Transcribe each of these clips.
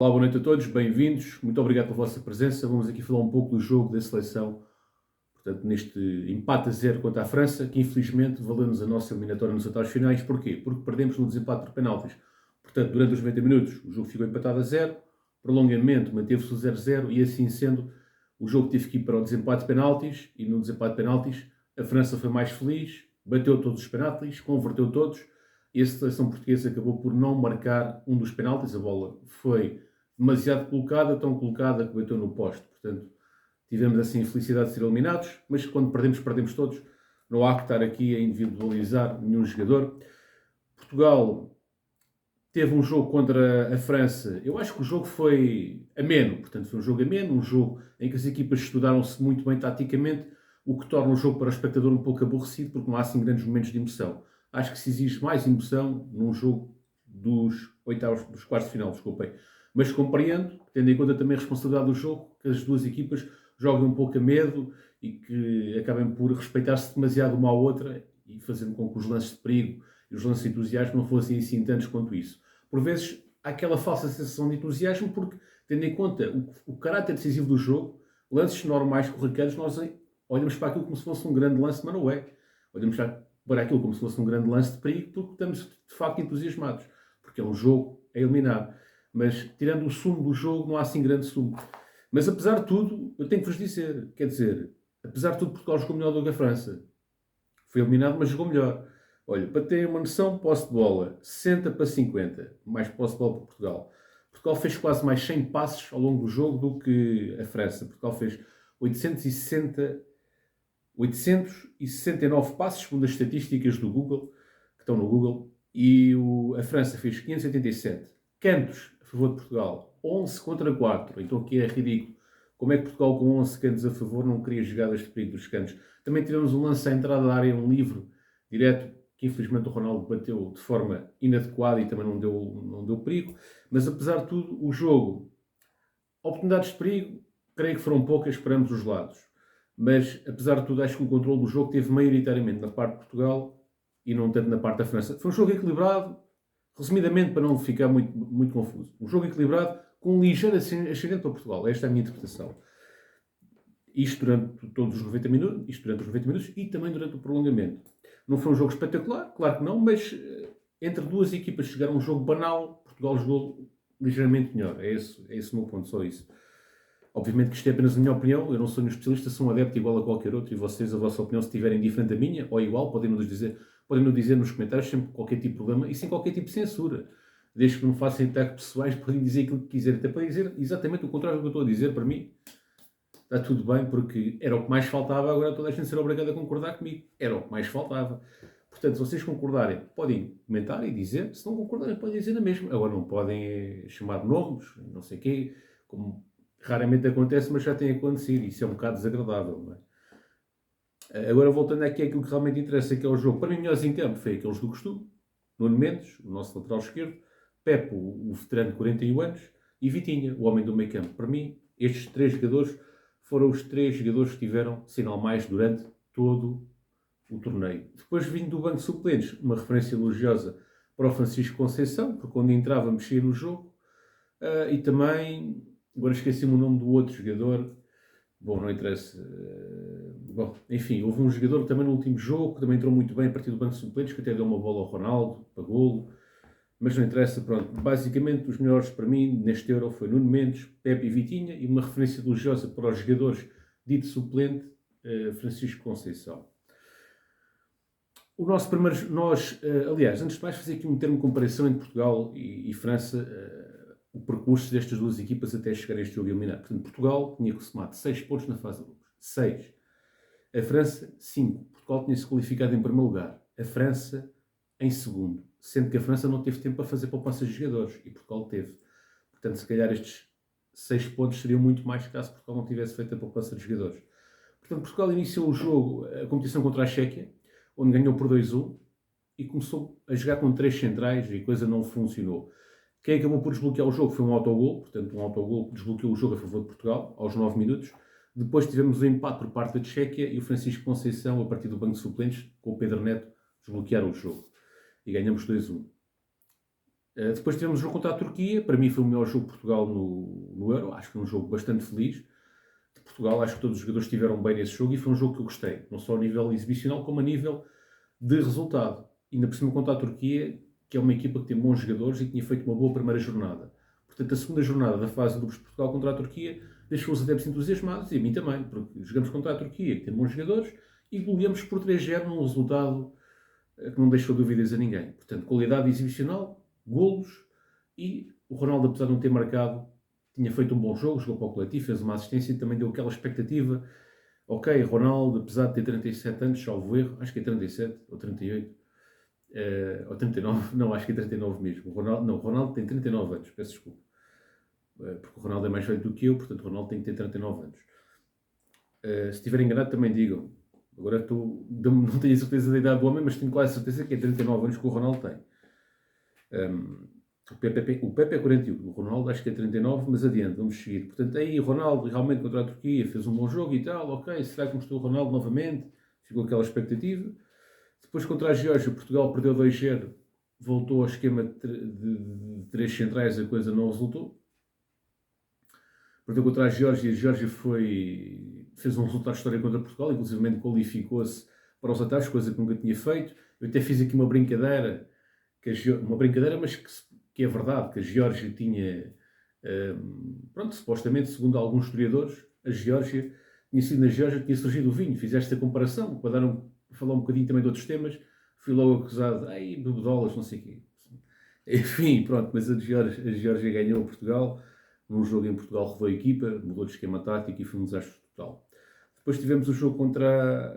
Olá, boa noite a todos, bem-vindos. Muito obrigado pela vossa presença. Vamos aqui falar um pouco do jogo da seleção, portanto, neste empate a zero contra a França, que infelizmente valeu-nos a nossa eliminatória nos oitavos finais. Porquê? Porque perdemos no desempate por penaltis. Portanto, durante os 90 minutos, o jogo ficou empatado a zero, prolongamento manteve-se o 0-0 e assim sendo, o jogo teve que ir para o desempate de penaltis e no desempate de penaltis a França foi mais feliz, bateu todos os penaltis, converteu todos e a seleção portuguesa acabou por não marcar um dos penaltis. A bola foi demasiado colocada, tão colocada que bateu no poste. Portanto, tivemos assim a infelicidade de ser eliminados, mas quando perdemos, perdemos todos. Não há que estar aqui a individualizar nenhum jogador. Portugal teve um jogo contra a França. Eu acho que o jogo foi ameno. Portanto, foi um jogo ameno, um jogo em que as equipas estudaram-se muito bem taticamente, o que torna o jogo para o espectador um pouco aborrecido, porque não há assim grandes momentos de emoção. Acho que se exige mais emoção num jogo dos oitavos, dos quartos de final, desculpem. Mas compreendo, tendo em conta também a responsabilidade do jogo, que as duas equipas joguem um pouco a medo e que acabem por respeitar-se demasiado uma à outra e fazendo com que os lances de perigo e os lances de entusiasmo não fossem assim tantos quanto isso. Por vezes há aquela falsa sensação de entusiasmo porque, tendo em conta o caráter decisivo do jogo, lances normais, corriqueiros, nós olhamos para aquilo como se fosse um grande lance, mas não é. Olhamos para aquilo como se fosse um grande lance de perigo porque estamos de facto entusiasmados, porque é um jogo a eliminar. Mas, tirando o sumo do jogo, não há assim grande sumo. Mas, apesar de tudo, eu tenho que vos dizer, quer dizer, apesar de tudo, Portugal jogou melhor do que a França. Foi eliminado, mas jogou melhor. Olha, para terem uma noção, posse de bola, 60 para 50, mais posse de bola para Portugal. Portugal fez quase mais 100 passes ao longo do jogo do que a França. Portugal fez 869 passes, segundo as estatísticas do Google, que estão no Google, e a França fez 587. Cantos a favor de Portugal, 11 contra 4, então aqui é ridículo. Como é que Portugal com 11 cantos a favor não queria jogadas de perigo dos cantos? Também tivemos um lance à entrada da área, um livre, direto, que infelizmente o Ronaldo bateu de forma inadequada e também não deu perigo. Mas apesar de tudo, o jogo, oportunidades de perigo, creio que foram poucas para ambos os lados. Mas apesar de tudo, acho que o controle do jogo teve maioritariamente na parte de Portugal e não tanto na parte da França. Foi um jogo equilibrado, resumidamente, para não ficar muito confuso. Um jogo equilibrado com um ligeiro ascendente para Portugal. Esta é a minha interpretação. Isto durante todos os 90 minutos, isto durante os 90 minutos e também durante o prolongamento. Não foi um jogo espetacular, claro que não, mas entre duas equipas chegaram a um jogo banal, Portugal jogou ligeiramente melhor. É esse o meu ponto, só isso. Obviamente que isto é apenas a minha opinião, eu não sou nenhum especialista, sou um adepto igual a qualquer outro e vocês, a vossa opinião, se tiverem diferente da minha ou igual, podem-nos dizer nos comentários sem qualquer tipo de problema e sem qualquer tipo de censura. Desde que não façam ataques pessoais, podem dizer aquilo que quiserem, até podem dizer exatamente o contrário do que eu estou a dizer. Para mim, está tudo bem, porque era o que mais faltava, agora toda a gente será obrigada a concordar comigo. Era o que mais faltava. Portanto, se vocês concordarem, podem comentar e dizer, se não concordarem, podem dizer na mesma. Agora não podem chamar nomes, não sei o quê, como raramente acontece, mas já tem acontecido. Isso é um bocado desagradável, não é? Agora, voltando aqui àquilo que realmente interessa, que é o jogo. Para mim, melhores em campo foi aqueles do costume. Nuno Mendes, o nosso lateral esquerdo. Pepe, o veterano de 41 anos. E Vitinha, o homem do meio campo. Para mim, estes três jogadores foram os três jogadores que tiveram sinal mais durante todo o torneio. Depois, vindo do banco de suplentes, uma referência elogiosa para o Francisco Conceição, porque quando entrava mexia no jogo. E também, agora esqueci-me o nome do outro jogador. Bom, não interessa. Bom, enfim, houve um jogador também no último jogo que também entrou muito bem a partir do banco de suplentes, que até deu uma bola ao Ronaldo, para golo. Mas não interessa, pronto. Basicamente, os melhores para mim neste Euro foi Nuno Mendes, Pepe e Vitinha, e uma referência elogiosa para os jogadores dito suplente, Francisco Conceição. O nosso primeiro, aliás, antes de mais fazer aqui um termo de comparação entre Portugal e França, o percurso destas duas equipas até chegar a este jogo eliminar. Portanto, Portugal tinha que somar 6 pontos na fase de grupos. 6. A França, 5. Portugal tinha-se qualificado em primeiro lugar. A França, em segundo. Sendo que a França não teve tempo para fazer poupança de jogadores. E Portugal teve. Portanto, se calhar estes 6 pontos seriam muito mais caso Portugal não tivesse feito a poupança de jogadores. Portanto, Portugal iniciou o jogo, a competição contra a Chequia, onde ganhou por 2-1 e começou a jogar com 3 centrais e a coisa não funcionou. Quem acabou por desbloquear o jogo foi um autogol, portanto um autogol que desbloqueou o jogo a favor de Portugal, aos 9 minutos. Depois tivemos o empate por parte da Chequia e o Francisco Conceição, a partir do banco de suplentes, com o Pedro Neto, desbloquearam o jogo. E ganhamos 2-1. Depois tivemos o jogo contra a Turquia. Para mim foi o melhor jogo de Portugal no Euro. Acho que foi um jogo bastante feliz de Portugal. Acho que todos os jogadores estiveram bem nesse jogo e foi um jogo que eu gostei. Não só a nível exibicional, como a nível de resultado. Ainda por cima contra a Turquia, que é uma equipa que tem bons jogadores e que tinha feito uma boa primeira jornada. Portanto, a segunda jornada da fase de grupos de Portugal contra a Turquia deixou os adeptos entusiasmados, e a mim também, porque jogamos contra a Turquia, que tem bons jogadores, e goleamos por 3-0 num resultado que não deixou dúvidas a ninguém. Portanto, qualidade exibicional, golos, e o Ronaldo, apesar de não ter marcado, tinha feito um bom jogo, jogou para o coletivo, fez uma assistência e também deu aquela expectativa. Ok, Ronaldo, apesar de ter 37 anos, salvo erro, acho que é 37 ou 38, ou 39, não, acho que é 39 mesmo. O Ronaldo tem 39 anos, peço desculpa. Porque o Ronaldo é mais velho do que eu, portanto o Ronaldo tem que ter 39 anos. Se estiver enganado também digam. Agora não tenho a certeza da idade do homem, mas tenho quase certeza que é 39 anos que o Ronaldo tem. O Pepe é 41, o Ronaldo acho que é 39, mas adiante, vamos seguir. Portanto, aí o Ronaldo realmente contra a Turquia fez um bom jogo e tal, ok, será que mostrou o Ronaldo novamente? Ficou aquela expectativa. Depois contra a Geórgia, Portugal perdeu 2-0, voltou ao esquema de 3 centrais, a coisa não resultou. Perdeu contra a Geórgia fez um resultado histórico contra Portugal, inclusive qualificou-se para os oitavos, coisa que nunca tinha feito. Eu até fiz aqui uma brincadeira, mas que é verdade, que a Geórgia tinha, pronto, supostamente, segundo alguns historiadores, a Geórgia tinha sido na Geórgia que tinha surgido o vinho. Fiz esta comparação, para falar um bocadinho também de outros temas, fui logo acusado, bebedolas, não sei o quê. Enfim, pronto, mas a Geórgia ganhou Portugal. Num jogo em Portugal rodou a equipa, mudou de esquema tático e foi um desastre total. Depois tivemos o jogo contra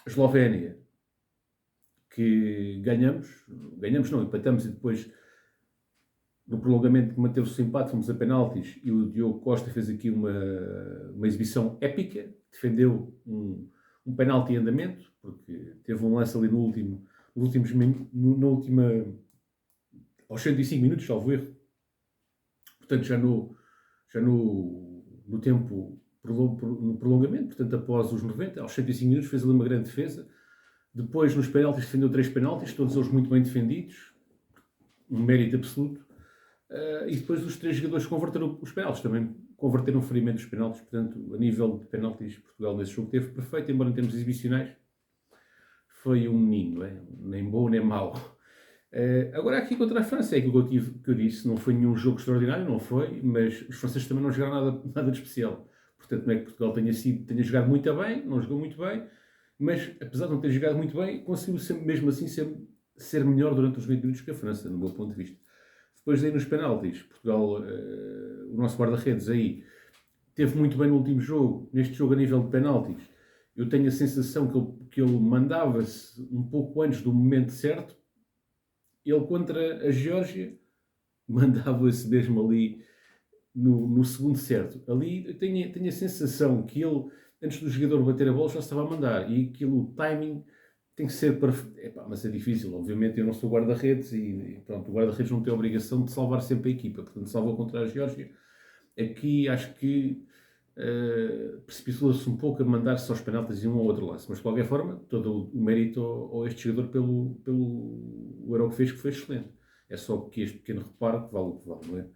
a Eslovénia, que ganhamos não, empatamos, e depois no prolongamento que manteve-se o empate, fomos a penaltis e o Diogo Costa fez aqui uma exibição épica, defendeu um penalti em andamento, porque teve um lance ali aos 105 minutos, salvo erro. Portanto, já no tempo, no prolongamento, portanto, após os 90, aos 105 minutos, fez ali uma grande defesa. Depois, nos penaltis, defendeu 3 penaltis, todos eles muito bem defendidos, um mérito absoluto. E depois os 3 jogadores que converteram os penaltis, também converteram o ferimento dos penaltis. Portanto, a nível de penaltis, Portugal nesse jogo teve perfeito, embora em termos exibicionais foi um menino, nem bom nem mau. Agora aqui contra a França, é aquilo que eu disse, não foi nenhum jogo extraordinário, não foi, mas os franceses também não jogaram nada de especial. Portanto, não é que Portugal tenha jogado muito bem, não jogou muito bem, mas apesar de não ter jogado muito bem, conseguiu mesmo assim ser melhor durante os 20 minutos que a França, no meu ponto de vista. Depois daí nos penaltis, Portugal, o nosso guarda-redes aí, teve muito bem no último jogo. Neste jogo a nível de penaltis, eu tenho a sensação que ele mandava-se um pouco antes do momento certo. Ele contra a Geórgia mandava-se mesmo ali no segundo certo. Ali eu tenho a sensação que ele, antes do jogador bater a bola, já estava a mandar. E aquilo, o timing tem que ser perfeito. Mas é difícil. Obviamente eu não sou guarda-redes e pronto, o guarda-redes não tem a obrigação de salvar sempre a equipa. Portanto, salvou contra a Geórgia. Aqui acho que precipitou-se um pouco a mandar-se aos penaltis em um ou outro lance. Mas de qualquer forma, todo o mérito ao este jogador pelo Euro que foi excelente. É só que este pequeno reparo que vale o que vale, não é?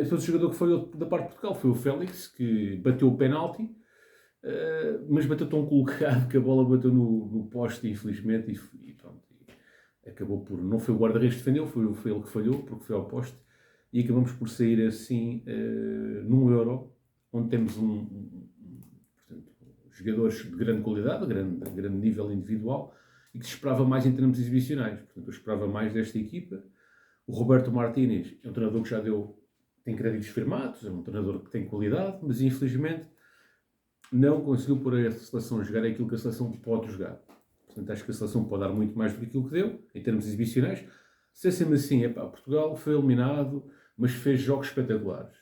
Outro jogador que foi da parte de Portugal foi o Félix, que bateu o penalti, mas bateu tão colocado que a bola bateu no poste, infelizmente, e pronto. Acabou por... Não foi o guarda-redes que defendeu, foi ele que falhou, porque foi ao poste. E acabamos por sair assim num Euro, onde temos portanto, jogadores de grande qualidade, de grande nível individual, e que se esperava mais em termos exibicionais. Portanto, eu esperava mais desta equipa. O Roberto Martínez é um treinador que já tem créditos firmados, é um treinador que tem qualidade, mas infelizmente não conseguiu pôr a seleção a jogar aquilo que a seleção pode jogar. Portanto, acho que a seleção pode dar muito mais do que aquilo que deu, em termos exibicionais. Se é sempre assim, Portugal foi eliminado, mas fez jogos espetaculares.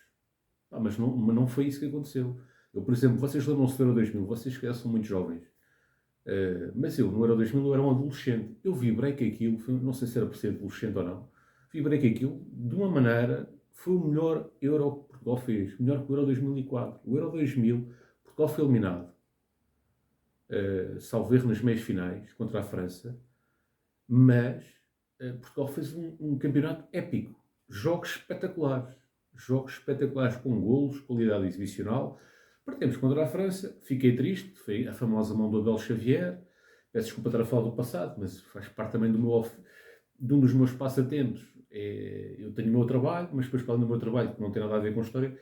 Mas não foi isso que aconteceu. Eu, por exemplo, vocês lembram-se do Euro 2000, vocês que são muito jovens. Mas eu, no Euro 2000, eu era um adolescente. Eu vibrei que aquilo, não sei se era por ser adolescente ou não, vibrei que aquilo, de uma maneira, foi o melhor Euro que Portugal fez. Melhor que o Euro 2004. O Euro 2000, Portugal foi eliminado. Salvo erro nas meias finais, contra a França. Mas Portugal fez um campeonato épico. Jogos espetaculares com golos, qualidade exibicional. Perdemos contra a França, fiquei triste, foi a famosa mão do Abel Xavier. Peço desculpa estar a falar do passado, mas faz parte também de um dos meus passatempos. Eu tenho o meu trabalho, mas depois, para além do meu trabalho, que não tem nada a ver com história,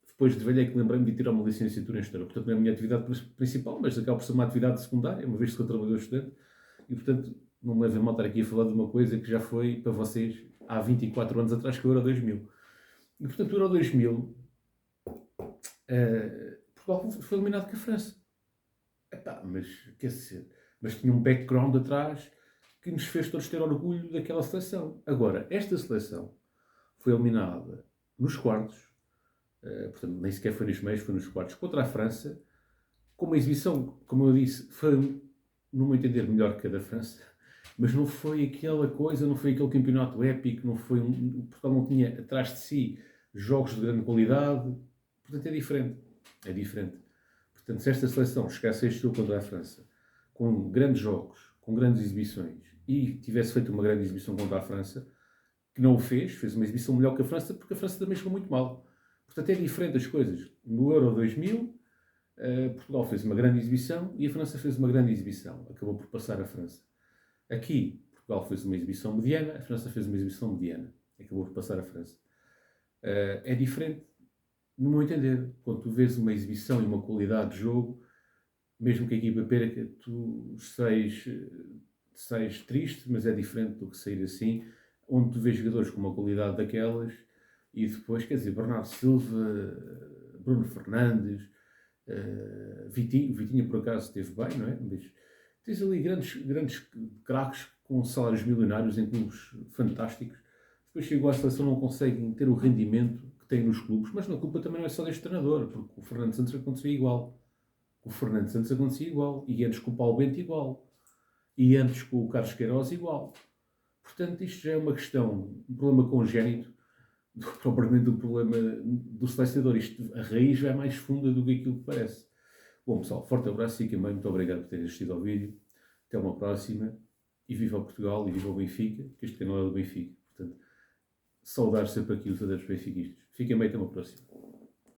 depois de velho é que lembrei-me de tirar uma licenciatura em História. Portanto, não é a minha atividade principal, mas acaba por ser uma atividade secundária, uma vez que sou trabalhador estudante. E, portanto, não me levem a mal estar aqui a falar de uma coisa que já foi, para vocês, há 24 anos atrás, que é o Euro 2000. E, portanto, o Euro 2000, Portugal foi eliminado com a França. Mas, quer dizer, mas tinha um background atrás que nos fez todos ter orgulho daquela seleção. Agora, esta seleção foi eliminada nos quartos, portanto, nem sequer foi nos meios, foi nos quartos, contra a França, com uma exibição, como eu disse, foi, no meu entender, melhor que a da França, mas não foi aquela coisa, não foi aquele campeonato épico, não foi Portugal não tinha atrás de si jogos de grande qualidade, portanto é diferente. É diferente. Portanto, se esta seleção chegasse a este jogo contra a França, com grandes jogos, com grandes exibições, e tivesse feito uma grande exibição contra a França, que não o fez uma exibição melhor que a França, porque a França também jogou muito mal. Portanto, é diferente as coisas. No Euro 2000, Portugal fez uma grande exibição e a França fez uma grande exibição. Acabou por passar a França. Aqui, Portugal fez uma exibição mediana, a França fez uma exibição mediana. Acabou por passar a França. É diferente, no meu entender. Quando tu vês uma exibição e uma qualidade de jogo, mesmo que a equipa perca, tu sais triste, mas é diferente do que sair assim, onde tu vês jogadores com uma qualidade daquelas e depois, quer dizer, Bernardo Silva, Bruno Fernandes, Vitinha por acaso esteve bem, não é? Mas tens ali grandes craques com salários milionários em clubes fantásticos. Depois chegou à seleção, não conseguem ter o rendimento que têm nos clubes, mas na culpa também não é só deste treinador, porque o Fernando Santos acontecia igual. E antes com o Paulo Bento igual. E antes com o Carlos Queiroz igual. Portanto, isto já é uma questão, um problema congénito, propriamente um problema do selecionador. A raiz já é mais funda do que aquilo que parece. Bom, pessoal, forte abraço e também muito obrigado por terem assistido ao vídeo. Até uma próxima. E viva o Portugal e viva o Benfica, que este canal é do Benfica. Portanto, saudar sempre aqui os adeptos benfiquistas. Fiquem bem, até uma próxima.